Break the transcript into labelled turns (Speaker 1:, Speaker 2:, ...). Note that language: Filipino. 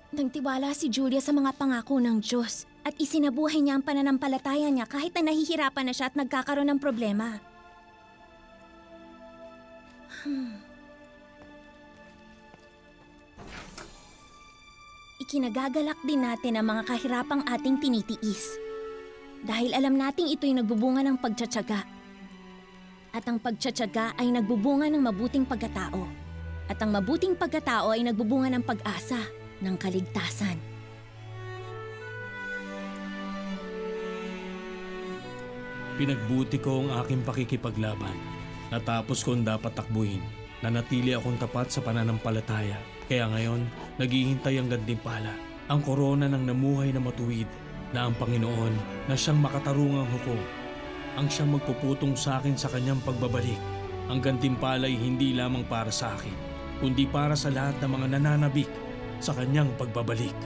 Speaker 1: Nagtiwala si Julia sa mga pangako ng Diyos at isinabuhay niya ang pananampalataya niya kahit na nahihirapan na siya at nagkakaroon ng problema. Ikinagagalak din natin ang mga kahirapang ating tinitiis. Dahil alam nating ito'y nagbubunga ng pagtsatsaga. At ang pagtsatsaga ay nagbubunga ng mabuting pagkatao. At ang mabuting pagkatao ay nagbubunga ng pag-asa, ng kaligtasan.
Speaker 2: Pinagbuti ko ang aking pakikipaglaban. Natapos ko ang dapat takbuhin. Nanatili akong tapat sa pananampalataya. Kaya ngayon, naghihintay ang gantimpala. Ang korona ng namuhay na matuwid na ang Panginoon na siyang makatarungang hukom. Ang siyang magpuputong sa akin sa kanyang pagbabalik. Ang gantimpala ay hindi lamang para sa akin, kundi para sa lahat ng mga nananabik sa kanyang pagbabalik.